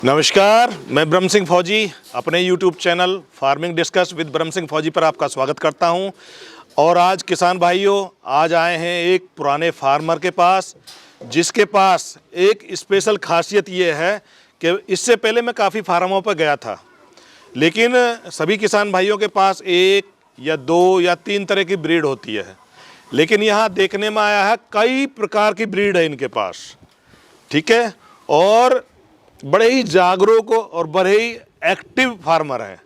नमस्कार, मैं ब्रह्म सिंह फौजी अपने YouTube channel farming discuss with ब्रह्म सिंह फौजी पर आपका स्वागत करता हूं। और आज किसान भाइयों आज आए हैं एक पुराने फार्मर के पास, जिसके पास एक स्पेशल खासियत ये है कि इससे पहले मैं काफ़ी फार्मों पर गया था, लेकिन सभी किसान भाइयों के पास एक या दो या तीन तरह की ब्रीड होती है, लेकिन यहाँ देखने में आया है कई प्रकार की ब्रीड है इनके पास। ठीक है, और बड़े ही जागरूक और बड़े ही एक्टिव फार्मर हैं।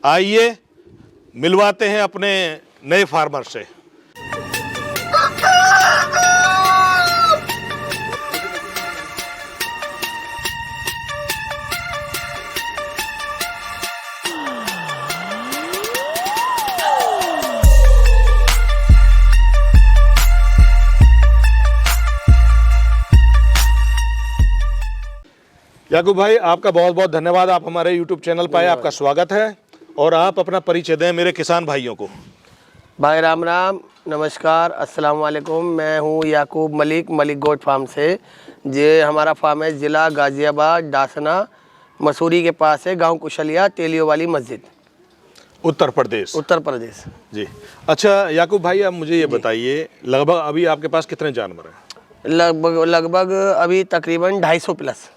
आइए मिलवाते हैं अपने नए फार्मर से। याकूब भाई, आपका बहुत बहुत धन्यवाद। आप हमारे YouTube चैनल पर आए, आपका स्वागत है। और आप अपना परिचय दें मेरे किसान भाइयों को। भाई राम राम, नमस्कार, अस्सलाम वालेकुम। मैं हूँ याकूब मलिक गोट फार्म से। ये हमारा फार्म है ज़िला गाज़ियाबाद, डासना, मसूरी के पास है, गांव कुशलिया, तेलियो वाली मस्जिद, उत्तर प्रदेश। जी, अच्छा याकूब भाई, आप मुझे ये बताइए, लगभग अभी आपके पास कितने जानवर हैं? लगभग अभी तकरीबन 250 प्लस।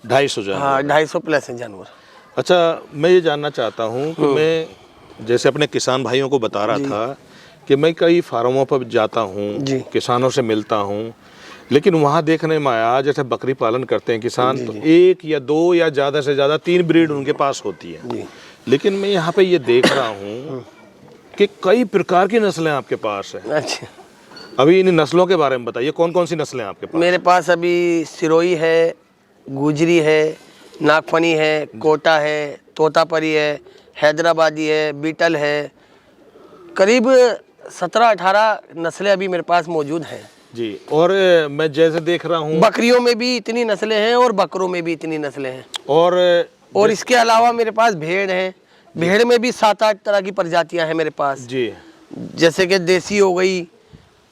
250 जानवर? हाँ, 250 प्लस है जानवर। अच्छा, मैं ये जानना चाहता हूँ कि मैं जैसे अपने किसान भाइयों को बता रहा था कि मैं कई फार्मों पर जाता हूँ, किसानों से मिलता हूँ, लेकिन वहाँ देखने में आया जैसे बकरी पालन करते हैं किसान, तो एक या दो या ज़्यादा से ज़्यादा 3 ब्रीड उनके पास होती है। लेकिन मैं यहाँ पे ये देख रहा हूँ कि कई प्रकार की नस्लें आपके पास हैं। अच्छा, अभी इन नस्लों के बारे में बताइए, कौन कौन सी नस्लें आपके पास? मेरे पास अभी सिरोही है, गुजरी है, नागफनी है, कोटा है, तोतापरी है, हैदराबादी है, बीटल है। करीब 17-18 नस्लें अभी मेरे पास मौजूद हैं जी। और मैं जैसे देख रहा हूँ बकरियों में भी इतनी नस्लें हैं और बकरों में भी इतनी नस्लें हैं। और इसके अलावा मेरे पास भेड़ हैं। भेड़ में भी 7-8 तरह की प्रजातियां हैं मेरे पास जी। जैसे कि देसी हो गई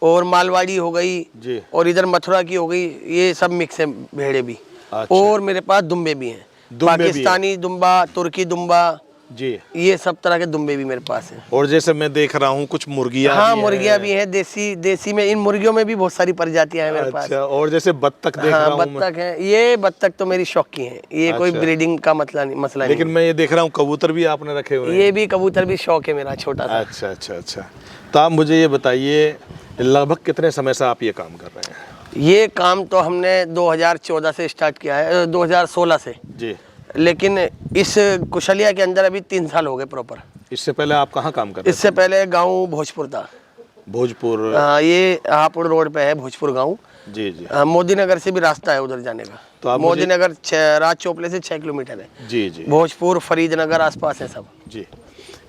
और मालवाड़ी हो गई जी। और इधर मथुरा की हो गई, ये सब मिक्स है भेड़े भी। अच्छा। और मेरे पास दुम्बे भी हैं, पाकिस्तानी दुम्बा, तुर्की दुम्बा जी, ये सब तरह के दुम्बे भी मेरे पास हैं। और जैसे मैं देख रहा हूँ कुछ मुर्गियाँ हाँ, भी मुर्गियाँ भी हैं, देसी में इन मुर्गियों में भी बहुत सारी प्रजातियां हैं मेरे पास। अच्छा, और जैसे बत्तख देख रहा हूँ बत्तख है। ये बत्तख तो मेरी शौक की है, ये कोई ब्रीडिंग का मसला नहीं। लेकिन मैं ये देख रहा हूँ कबूतर भी आपने रखे हुए हैं। ये भी कबूतर भी शौक है मेरा छोटा सा। अच्छा। तो आप मुझे ये बताइए, लगभग कितने समय से आप ये काम कर रहे हैं? ये काम तो हमने 2014 से स्टार्ट किया है, 2016 से जी। लेकिन इस कुशलिया के अंदर अभी 3 साल हो गए प्रॉपर। इससे पहले आप कहाँ काम करते थे? इससे पहले गांव भोजपुर था। भोजपुर? ये हापुड़ रोड पे है भोजपुर गांव। जी। मोदी नगर से भी रास्ता है उधर जाने का। तो आप मोदी नगर राज चोपड़े से 6 किलोमीटर है। जी। भोजपुर, फरीदनगर आसपास है सब। जी।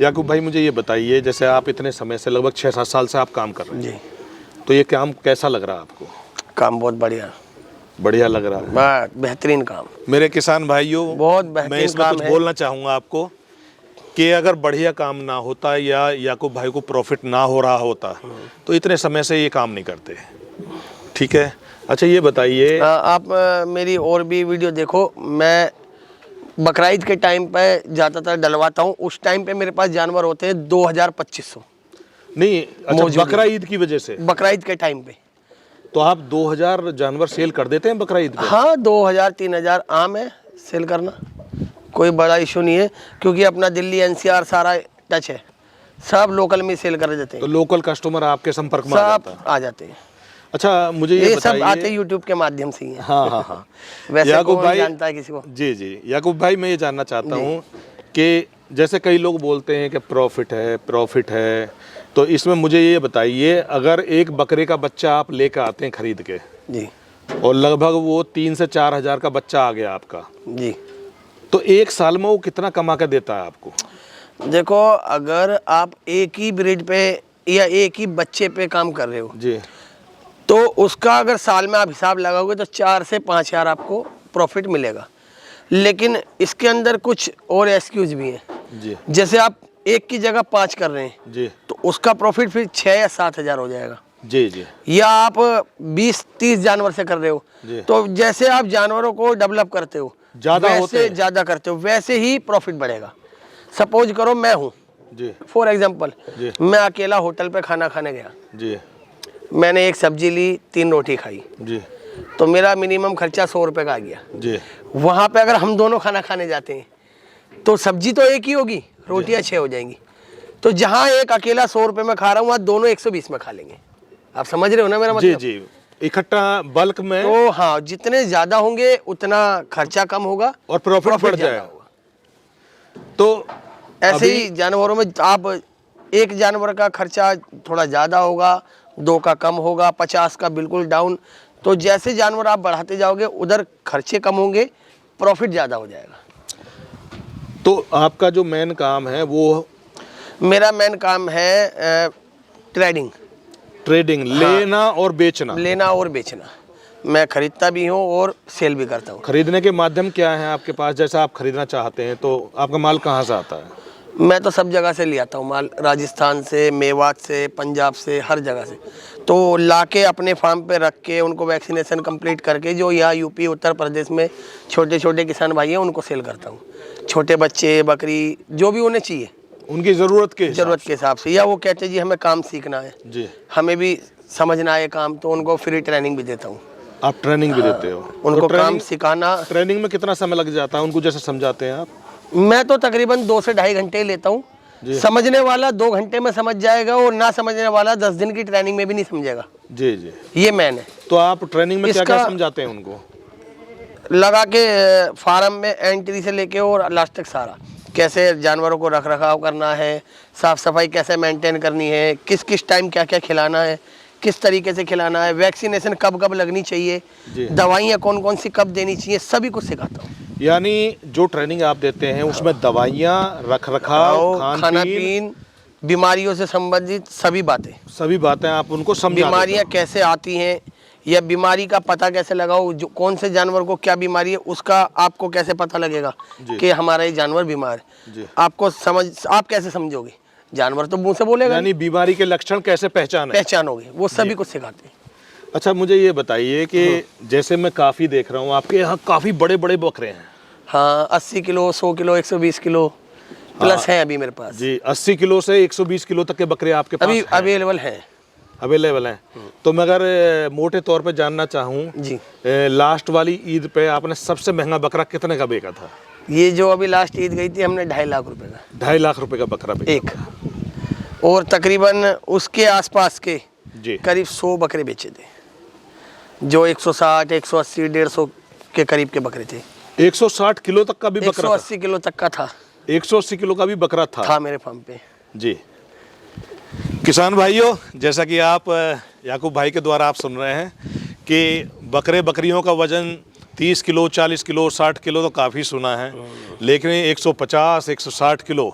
याकूब भाई, मुझे ये बताइए, जैसे आप इतने समय से लगभग 6-7 साल से आप काम कर रहे हैं जी, तो ये काम कैसा लग रहा है आपको? काम बहुत बढ़िया लग रहा है। बेहतरीन काम। मेरे किसान भाइयों, बहुत बेहतरीन। मैं इसमें कुछ बोलना चाहूँगा आपको कि अगर बढ़िया काम ना होता या याकूब भाई को प्रॉफिट ना हो रहा होता तो इतने समय से ये काम नहीं करते। ठीक है, अच्छा ये बताइए, आप मेरी और भी वीडियो देखो। मैं बकरीद के टाइम पे ज़्यादातर डलवाता हूँ। उस टाइम पे मेरे पास जानवर होते हैं 2000-2500। नहीं, अच्छा, बकरीद की वजह से? बकरीद के टाइम पे तो आप 2000 जानवर सेल कर देते हैं बकरीद पे? हाँ, 2000-3000 आम है सेल करना, कोई बड़ा इशू नहीं है, क्योंकि अपना दिल्ली NCR सारा टच है, सब लोकल में सेल कर देते हैं। तो लोकल कस्टमर आपके संपर्क में आ जाते हैं। अच्छा, मुझे ये सब आते यूट्यूब के माध्यम से ही है। हाँ। वैसे याकूब भाई जानता है किसी को? जी। याकूब भाई, मैं ये जानना चाहता हूँ कि जैसे कई लोग बोलते हैं कि प्रॉफिट है, तो इसमें मुझे ये बताइए, अगर एक बकरे का बच्चा आप लेकर आते हैं खरीद के जी, और लगभग वो 3 से 4 हज़ार का बच्चा आ गया आपका जी, तो 1 साल में वो कितना कमा कर देता है आपको? देखो, अगर आप एक ही ब्रीड पे या एक ही बच्चे पे काम कर रहे हो जी, तो उसका अगर साल में आप हिसाब लगाओगे तो 4 से 5 हज़ार आपको प्रॉफिट मिलेगा। लेकिन इसके अंदर कुछ और एक्सक्यूज भी हैं जी। जैसे आप एक की जगह 5 कर रहे हैं जी, तो उसका प्रॉफिट फिर 6 या 7 हज़ार हो जाएगा जी। या आप 20-30 जानवर से कर रहे हो, तो जैसे आप जानवरों को डेवलप करते हो ज्यादा होते वैसे हैं। ज्यादा करते हो वैसे ही प्रॉफिट बढ़ेगा। सपोज करो मैं हूँ, जी फॉर एग्जाम्पल जी मैं अकेला होटल पे खाना खाने गया, जी मैंने एक सब्जी ली, 3 रोटी खाई, जी तो मेरा मिनिमम खर्चा 100 रुपये का आ गया। जी वहाँ पे अगर हम दोनों खाना खाने जाते हैं तो सब्जी तो एक ही होगी, रोटियाँ 6 हो जाएंगी। तो जहाँ एक अकेला 100 रुपये में खा रहा हूँ, वहाँ दोनों 120 में खा लेंगे। आप समझ रहे हो ना मेरा जी मतलब? जी, इकट्ठा बल्क में तो हाँ, जितने ज्यादा होंगे उतना खर्चा कम होगा और प्रॉफिट बढ़ ज्यादा जाएगा। होगा। तो ऐसे अभी ही जानवरों में आप एक जानवर का खर्चा थोड़ा ज़्यादा होगा, 2 का कम होगा, 50 का बिल्कुल डाउन। तो जैसे जानवर आप बढ़ाते जाओगे उधर खर्चे कम होंगे, प्रॉफिट ज़्यादा हो जाएगा। तो आपका जो मेन काम है वो मेरा मेन काम है ट्रेडिंग, ट्रेडिंग, लेना और बेचना। लेना और बेचना। मैं खरीदता भी हूँ और सेल भी करता हूँ। खरीदने के माध्यम क्या है आपके पास? जैसा आप खरीदना चाहते हैं तो आपका माल कहाँ से आता है? मैं तो सब जगह से ले आता हूँ माल, राजस्थान से, मेवात से, पंजाब से, हर जगह से। तो लाके अपने फार्म पे रख के उनको वैक्सीनेशन कंप्लीट करके जो यहाँ यूपी उत्तर प्रदेश में छोटे छोटे किसान भाई हैं उनको सेल करता हूँ। छोटे बच्चे, बकरी, जो भी उन्हें चाहिए उनकी ज़रूरत के हिसाब से, या वो कहते जी हमें काम सीखना है, जी, हमें भी समझना है काम, तो उनको फ्री ट्रेनिंग भी देता हूँ। आप ट्रेनिंग भी देते हो? उनको तो काम सिखाना। ट्रेनिंग में कितना समय लग जाता है उनको जैसे समझाते हैं आप? मैं तो तकरीबन 2 से 2.5 घंटे लेता हूँ। समझने वाला 2 घंटे में समझ जाएगा और ना समझने वाला 10 दिन की ट्रेनिंग में भी नहीं समझेगा। जी जी, ये मैन है। तो आप ट्रेनिंग में क्या क्या इसका- समझाते हैं उनको? लगा के फार्म में एंट्री से लेके और लास्ट तक सारा, कैसे जानवरों को रख रखाव करना है, साफ सफाई कैसे मेंटेन करनी है, किस किस टाइम क्या क्या खिलाना है, किस तरीके से खिलाना है, वैक्सीनेशन कब कब लगनी चाहिए, दवाइयाँ कौन कौन सी कब देनी चाहिए, सभी कुछ सिखाता हूँ। यानी जो ट्रेनिंग आप देते हैं उसमें दवाइयाँ, रख रखाव, खाना पीन, बीमारियों से संबंधित सभी बातें आप उनको समझा देते बीमारियां कैसे आती हैं या बीमारी का पता कैसे लगाओ, जो कौन से जानवर को क्या बीमारी है उसका आपको कैसे पता लगेगा कि हमारा ये जानवर बीमार है। आपको आप कैसे समझोगे? जानवर तो मुंह से बोलेगा, यानी बीमारी के लक्षण कैसे पहचानोगे, वो सभी कुछ सिखाते हैं। अच्छा, मुझे ये बताइए कि जैसे मैं काफ़ी देख रहा हूँ आपके यहाँ काफ़ी बड़े बड़े बकरे हैं। हाँ, 80 किलो, 100 किलो, 120 किलो प्लस हैं अभी मेरे पास जी। 80 किलो से 120 किलो तक के बकरे आपके पास अभी अवेलेबल हैं। तो मैं अगर मोटे तौर पे जानना चाहूँ जी, लास्ट वाली ईद पे आपने सबसे महंगा बकरा कितने का बेचा था? ये जो अभी लास्ट ईद गई थी हमने 2.5 लाख रुपए का, 2.5 लाख रुपए का बकरा बेचा एक, और तकरीबन उसके आसपास के जी। करीब 100 बकरे बेचे थे, जो 160, 180, 150 के करीब के बकरे थे। 160 किलो तक का भी बकरा था? 180 किलो तक का था। 180 किलो का भी बकरा था मेरे फार्म पे। जी। किसान भाइयों, जैसा कि आप याकूब भाई के द्वारा आप सुन रहे हैं कि बकरियों का वजन 30 किलो, 40 किलो, 60 किलो तो काफ़ी सुना है, लेकिन 150, 160 किलो,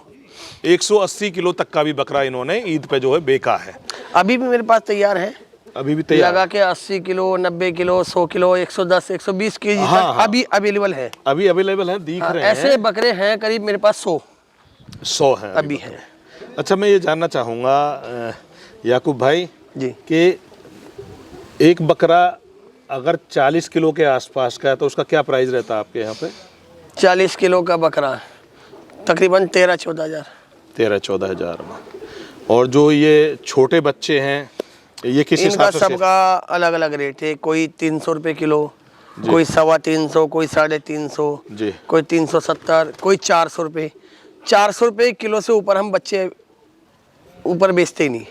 180 किलो तक का भी बकरा इन्होंने ईद पे जो है बेचा है। अभी भी मेरे पास तैयार है, अभी भी तैयार लगा के 80 किलो, 90 किलो, 100 किलो, 110, 120 केजी तक अभी अवेलेबल है। अभी अवेलेबल है, दिख रहे हैं। ऐसे बकरे हैं करीब मेरे पास 100 हैं अभी हैं। अच्छा, मैं ये जानना चाहूँगा याकूब भाई जी कि एक बकरा अगर 40 किलो के आसपास का है तो उसका क्या प्राइस रहता है आपके यहाँ पे? 40 किलो का बकरा तकरीबन 13-14 हज़ार। 13-14 हज़ार में। और जो ये छोटे बच्चे हैं ये किस हिसाब से? सबका अलग अलग रेट है, कोई 300 रुपये किलो, कोई 350, कोई 350, कोई 370, कोई 400 रुपये। 400 रुपये किलो से ऊपर हम बच्चे ऊपर बेचते ही नहीं।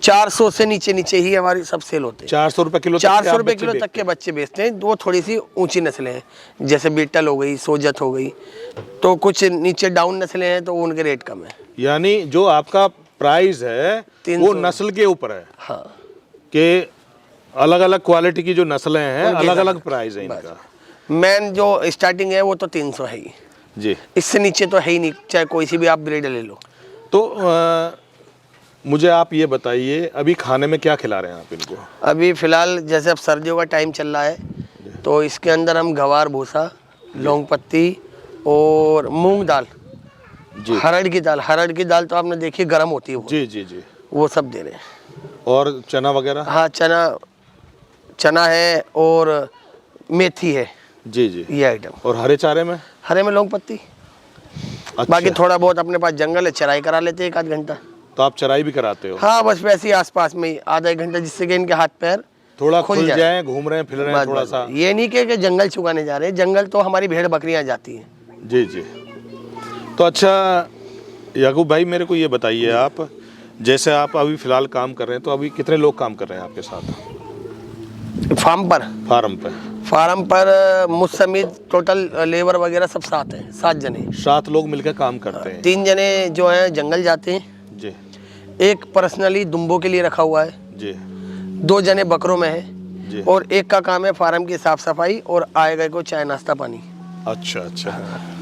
400 से नीचे ही हमारी सब सेल होते हैं। 400 रुपये किलो? 400 रुपये किलो तक के बच्चे बेचते हैं। वो थोड़ी सी ऊंची नस्लें हैं, जैसे बीटल हो गई, सोजत हो गई, तो कुछ नीचे डाउन नस्लें हैं तो उनके रेट कम है। यानी जो आपका प्राइस है वो नस्ल के ऊपर है? हाँ, कि अलग अलग क्वालिटी की जो नस्लें हैं अलग अलग प्राइस है इनका। मेन जो स्टार्टिंग है वो तो 300 है ही जी, इससे नीचे तो है ही नहीं, चाहे कोई सी भी आप ब्रीड ले लो। तो मुझे आप ये बताइए अभी खाने में क्या खिला रहे हैं आप इनको? अभी फ़िलहाल जैसे अब सर्दियों का टाइम चल रहा है तो इसके अंदर हम गवार भूसा, लौंग पत्ती और मूंग दाल जी, हरड़ की दाल तो आपने देखी गर्म होती है वो, जी जी जी, वो सब दे रहे हैं। और चना वगैरह? हाँ, चना है और मेथी है, जी जी। ये आइटम। और हरे चारे में? हरे में लौंग पत्ती। अच्छा। बाकी थोड़ा बहुत अपने पास जंगल है, चराई करा लेते हैं 1 आध घंटा। तो आप चराई भी कराते हो? हाँ, बस वैसे ही आसपास में ही आधा 1 घंटा, जिससे कि इनके हाथ पैर थोड़ा खुल जाए, घूम रहे हैं फिर रहे हैं थोड़ा सा। ये नहीं कि जंगल चुगाने जा रहे हैं, जंगल तो हमारी भेड़ बकरियां जाती हैं। जी जी। तो अच्छा याकूब भाई, मेरे को ये बताइए आप, जैसे आप अभी फ़िलहाल काम कर रहे हैं, तो अभी कितने लोग काम कर रहे हैं आपके साथ फार्म पर? फार्म पर मुझ समेत टोटल लेबर वगैरह सब 7 हैं, 7 जने। 7 लोग मिलकर काम करते हैं। 3 जने जो हैं जंगल जाते हैं जी। एक पर्सनली दुम्बों के लिए रखा हुआ है जी। 2 जने बकरों में है जी। और एक का काम है फार्म की साफ सफाई और आए गए को चाय नाश्ता पानी। अच्छा अच्छा।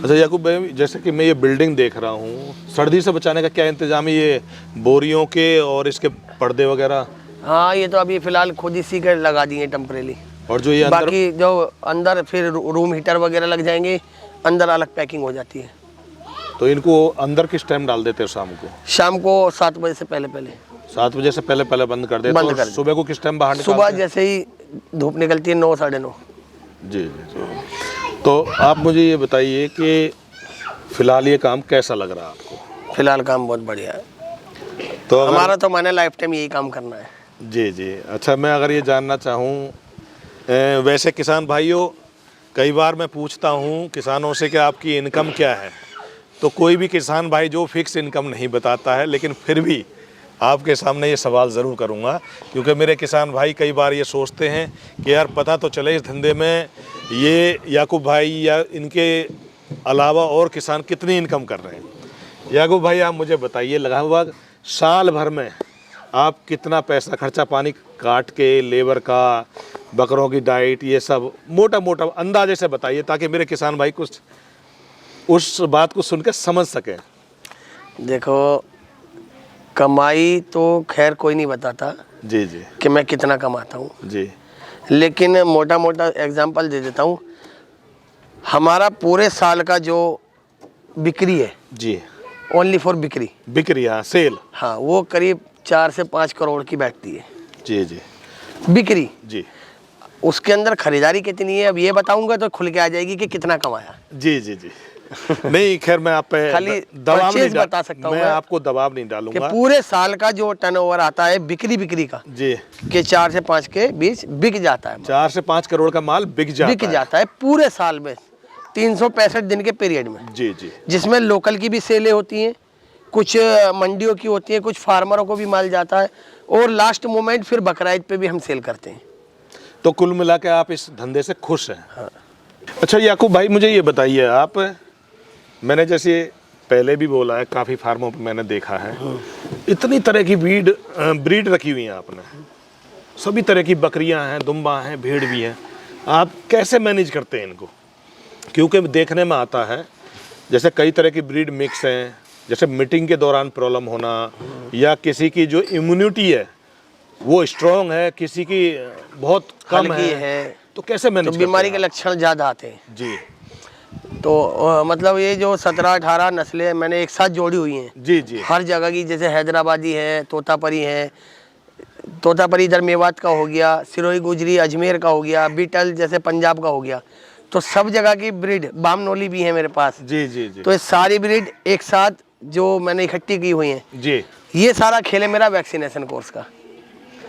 अच्छा याकूब भाई, जैसे कि मैं ये बिल्डिंग देख रहा हूँ, सर्दी से बचाने का क्या इंतजाम है? ये बोरियों के और इसके पर्दे वगैरह? हाँ, ये तो अभी फिलहाल खुद ही सी कर लगा दिए टेम्परेली। और जो ये अंदर, बाकी जो अंदर फिर रूम हीटर वगैरह लग जाएंगे, अंदर अलग पैकिंग हो जाती है। तो इनको अंदर किस टाइम डाल देते हैं? शाम को 7 बजे से पहले 7 बजे से पहले बंद कर देते हैं। सुबह को किस टाइम बाहर निकालते हैं? सुबह जैसे ही धूप निकलती है 9 साढ़े 9। जी जी। तो आप मुझे ये बताइए कि फिलहाल ये काम कैसा लग रहा है आपको? फिलहाल काम बहुत बढ़िया है। तो हमारा तो मैंने लाइफ टाइम यही काम करना है। जी जी। अच्छा, मैं अगर ये जानना चाहूँ, वैसे किसान भाइयों, कई बार मैं पूछता हूँ किसानों से कि आपकी इनकम क्या है, तो कोई भी किसान भाई जो फिक्स इनकम नहीं बताता है, लेकिन फिर भी आपके सामने ये सवाल ज़रूर करूँगा, क्योंकि मेरे किसान भाई कई बार ये सोचते हैं कि यार पता तो चले इस धंधे में ये याकूब भाई या इनके अलावा और किसान कितनी इनकम कर रहे हैं। याकूब भाई, आप मुझे बताइए, लगभग साल भर में आप कितना पैसा खर्चा पानी काट के, लेबर का, बकरों की डाइट, ये सब मोटा मोटा अंदाजे से बताइए, ताकि मेरे किसान भाई कुछ उस बात को सुनकर समझ सकें। देखो, कमाई तो खैर कोई नहीं बताता जी जी कि मैं कितना कमाता हूँ जी, लेकिन मोटा मोटा एग्जांपल दे देता हूँ। हमारा पूरे साल का जो बिक्री है जी, ओनली फॉर बिक्री, हाँ, सेल, हाँ, वो करीब 4 से 5 करोड़ की बैठती है। जी जी बिक्री। जी उसके अंदर खरीदारी कितनी है अब ये बताऊंगा तो खुल के आ जाएगी कि कितना कमाया। जी जी जी। नहीं, खैर मैं आप पे खाली दबाव नहीं बता सकता हूँ, मैं आपको दबाव नहीं कि डालूंगा। पूरे साल का जो टर्नओवर आता है बिक्री का जी, कि 4 से 5 के बीच बिक जाता है। 4 से 5 करोड़ का माल बिक जाता है पूरे साल में 365 दिन के पीरियड में। जी जी। जिसमें लोकल की भी सेलें होती हैं, कुछ मंडियों की होती है, कुछ फार्मरों को भी माल जाता है और लास्ट मोमेंट फिर बकरा ईद पे भी हम सेल करते हैं। तो कुल मिला के आप इस धंधे से खुश हैं? हाँ। अच्छा याकूब भाई, मुझे ये बताइए आप, मैंने जैसे पहले भी बोला है, काफ़ी फार्मों पर मैंने देखा है, इतनी तरह की ब्रीड रखी हुई हैं आपने, सभी तरह की बकरियां हैं, दुम्बा हैं, भेड़ भी हैं, आप कैसे मैनेज करते हैं इनको? क्योंकि देखने में आता है जैसे कई तरह की ब्रीड मिक्स हैं, जैसे मीटिंग के दौरान प्रॉब्लम होना, या किसी की जो इम्यूनिटी है वो स्ट्रॉन्ग है, किसी की बहुत कम है, तो कैसे मैनेज? तो बीमारी के लक्षण ज़्यादा आते हैं जी। तो मतलब ये जो 17-18 नस्लें मैंने एक साथ जोड़ी हुई हैं। जी जी। हर जगह की, जैसे हैदराबादी है, तोतापरी है, तोतापरी इधर मेवात का हो गया, सिरोही गुजरी अजमेर का हो गया, बीटल जैसे पंजाब का हो गया, तो सब जगह की ब्रीड, बामनोली भी है मेरे पास। जी जी जी। तो ये सारी ब्रीड एक साथ जो मैंने इकट्ठी की हुई हैं जी। ये सारा खेल है मेरा वैक्सीनेशन कोर्स का।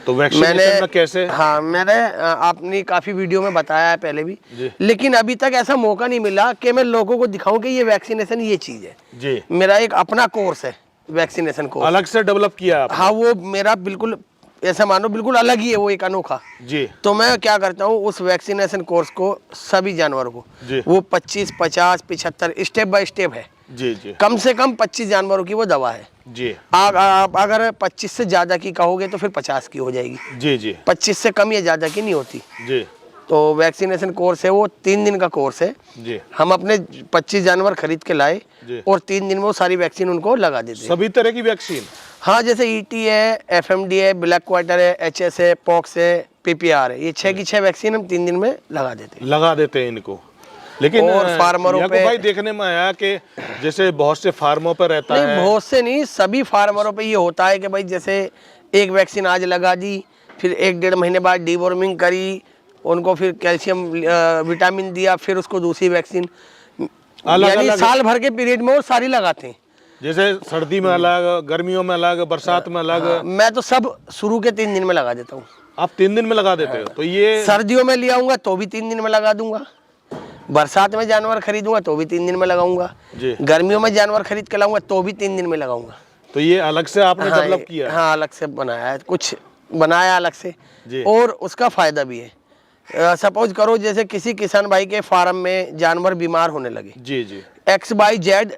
तो वैक्सीनेशन में कैसे? हाँ, मैंने आपने काफ़ी वीडियो में बताया है पहले भी, लेकिन अभी तक ऐसा मौका नहीं मिला कि मैं लोगों को दिखाऊं कि ये वैक्सीनेशन ये चीज़ है। जी। मेरा एक अपना कोर्स है वैक्सीनेशन कोर्स, अलग से डेवलप किया आपने? हाँ, वो मेरा बिल्कुल ऐसा मानो बिल्कुल अलग ही है, वो एक अनोखा। जी। तो मैं क्या करता हूँ, उस वैक्सीनेशन कोर्स को सभी जानवरों को, वो 25, 50, 75 स्टेप बाय स्टेप है। जी जी। कम से कम 25 जानवरों की वो दवा है। जी। आप अगर 25 से ज़्यादा की कहोगे तो फिर 50 की हो जाएगी। जी जी। 25 से कम या ज़्यादा की नहीं होती। जी। तो वैक्सीनेशन कोर्स है, वो 3 दिन का कोर्स है। जी। हम अपने 25 जानवर खरीद के लाए और 3 दिन में वो सारी वैक्सीन उनको लगा देते हैं। सभी तरह की वैक्सीन? हाँ, जैसे ईटी है, एफएमडी है, ब्लैक क्वार्टर है, एचएस है, पॉक्स है, पीपीआर है, ये 6 की 6 वैक्सीन हम 3 दिन में लगा देते हैं इनको। लेकिन और फार्मरों पे भाई देखने में आया कि जैसे बहुत से फार्मों पर रहता है। बहुत से नहीं, सभी फार्मरों पे ये होता है कि भाई जैसे एक वैक्सीन आज लगा दी, फिर 1-1.5 महीने बाद डीवॉर्मिंग करी, उनको फिर कैल्शियम विटामिन दिया, फिर उसको दूसरी वैक्सीन, अलग यानी अलग साल भर के पीरियड में वो सारी लगाते हैं। जैसे सर्दी में अलग, गर्मियों में अलग, बरसात में अलग। हाँ, मैं तो सब शुरू के 3 दिन में लगा देता हूँ। आप 3 दिन में लगा देते हो? तो ये सर्दियों में ले आऊंगा तो भी 3 दिन में लगा दूंगा, बरसात में जानवर खरीदूंगा तो भी 3 दिन में लगाऊंगा, गर्मियों में जानवर खरीद के लाऊंगा तो भी 3 दिन में लगाऊंगा। तो ये अलग से आपने हाँ, डेवलप किया है? हाँ, अलग से बनाया है, कुछ बनाया अलग से जी। और उसका फायदा भी है। सपोज करो जैसे किसी किसान भाई के फार्म में जानवर बीमार होने लगे, जी जी XYZ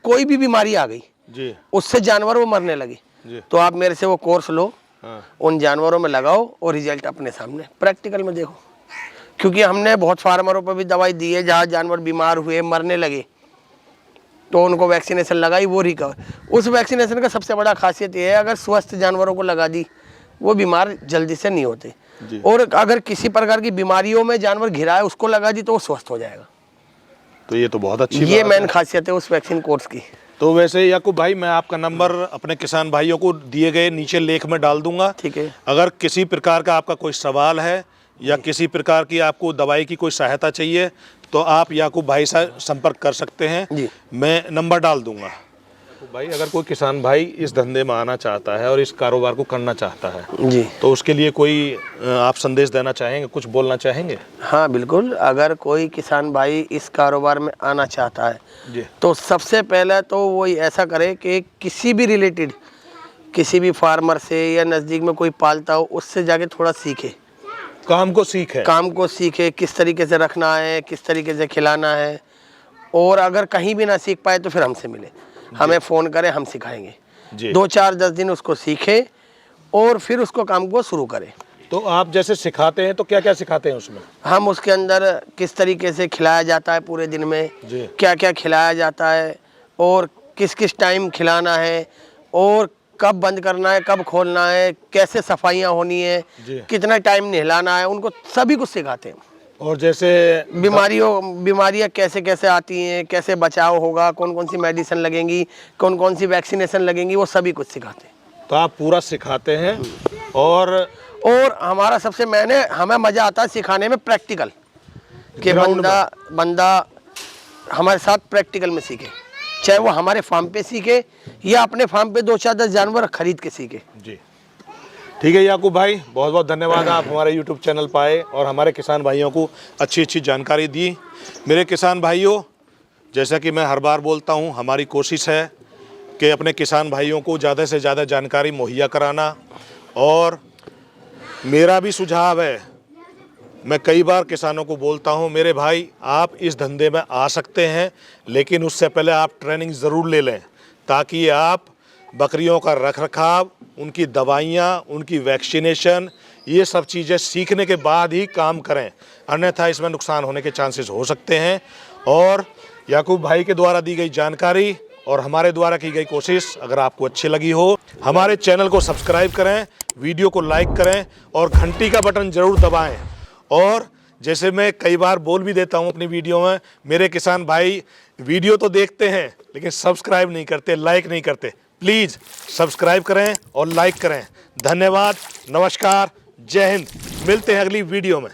कोई भी बीमारी आ गई जी, उससे जानवर वो मरने लगे, जी। तो आप मेरे से वो कोर्स लो, हाँ। उन जानवरों में लगाओ और रिजल्ट अपने सामने प्रैक्टिकल में देखो। क्योंकि हमने बहुत फार्मरों पर भी दवाई दी है, जहाँ जानवर बीमार हुए मरने लगे तो उनको वैक्सीनेशन लगाई, वो रिकवर। उस वैक्सीनेशन का सबसे बड़ा खासियत ये है, अगर स्वस्थ जानवरों को लगा दी वो बीमार जल्दी से नहीं होते, और अगर किसी प्रकार की बीमारियों में जानवर घिरा है उसको लगा दी तो वो स्वस्थ हो जाएगा। तो ये तो बहुत अच्छी ये बात मेन है। खासियत है उस वैक्सीन कोर्स की। तो वैसे याकूब भाई, मैं आपका नंबर अपने किसान भाइयों को दिए गए नीचे लेख में डाल दूंगा। ठीक है। अगर किसी प्रकार का आपका कोई सवाल है या किसी प्रकार की आपको दवाई की कोई सहायता चाहिए तो आप याकूब भाई से संपर्क कर सकते हैं जी। मैं नंबर डाल दूंगा। याकूब भाई, अगर कोई किसान भाई इस धंधे में आना चाहता है और इस कारोबार को करना चाहता है जी, तो उसके लिए कोई आप संदेश देना चाहेंगे, कुछ बोलना चाहेंगे? हाँ बिल्कुल। अगर कोई किसान भाई इस कारोबार में आना चाहता है जी। तो सबसे पहले तो वो ऐसा करे कि किसी भी रिलेटेड, किसी भी फार्मर से या नज़दीक में कोई पालता हो उससे जाके थोड़ा सीखे, काम को सीखे, काम को सीखे, किस तरीके से रखना है, किस तरीके से खिलाना है। और अगर कहीं भी ना सीख पाए तो फिर हमसे मिले, हमें फ़ोन करें, हम सिखाएंगे। 2, 4, 10 दिन उसको सीखे और फिर उसको काम को शुरू करें। तो आप जैसे सिखाते हैं तो क्या क्या सिखाते हैं उसमें? हम उसके अंदर किस तरीके से खिलाया जाता है पूरे दिन में, जी। क्या क्या खिलाया जाता है और किस किस टाइम खिलाना है और कब बंद करना है, कब खोलना है, कैसे सफाइयाँ होनी है, कितना टाइम नहलाना है, उनको सभी कुछ सिखाते हैं। और जैसे बीमारियाँ कैसे कैसे आती हैं, कैसे बचाव होगा, कौन कौन सी मेडिसिन लगेंगी, कौन कौन सी वैक्सीनेशन लगेंगी, वो सभी कुछ सिखाते हैं। तो आप पूरा सिखाते हैं और हमारा सबसे हमें मज़ा आता है सिखाने में प्रैक्टिकल, कि बंदा हमारे साथ प्रैक्टिकल में सीखे, चाहे वो हमारे फार्म पे सीखे या अपने फार्म पे 2, 4, 10 जानवर खरीद के सीखे। जी, ठीक है याकूब भाई, बहुत बहुत धन्यवाद। आप हमारे यूट्यूब चैनल पर आए और हमारे किसान भाइयों को अच्छी अच्छी जानकारी दी। मेरे किसान भाइयों, जैसा कि मैं हर बार बोलता हूँ, हमारी कोशिश है कि अपने किसान भाइयों को ज़्यादा से ज़्यादा जानकारी मुहैया कराना। और मेरा भी सुझाव है, मैं कई बार किसानों को बोलता हूं, मेरे भाई आप इस धंधे में आ सकते हैं लेकिन उससे पहले आप ट्रेनिंग ज़रूर ले लें, ताकि आप बकरियों का रखरखाव, उनकी दवाइयां, उनकी वैक्सीनेशन, ये सब चीज़ें सीखने के बाद ही काम करें, अन्यथा इसमें नुकसान होने के चांसेस हो सकते हैं। और याकूब भाई के द्वारा दी गई जानकारी और हमारे द्वारा की गई कोशिश अगर आपको अच्छी लगी हो, हमारे चैनल को सब्सक्राइब करें, वीडियो को लाइक करें और घंटी का बटन ज़रूर दबाएं। और जैसे मैं कई बार बोल भी देता हूं अपनी वीडियो में, मेरे किसान भाई वीडियो तो देखते हैं लेकिन सब्सक्राइब नहीं करते, लाइक नहीं करते। प्लीज़ सब्सक्राइब करें और लाइक करें। धन्यवाद, नमस्कार, जय हिंद। मिलते हैं अगली वीडियो में।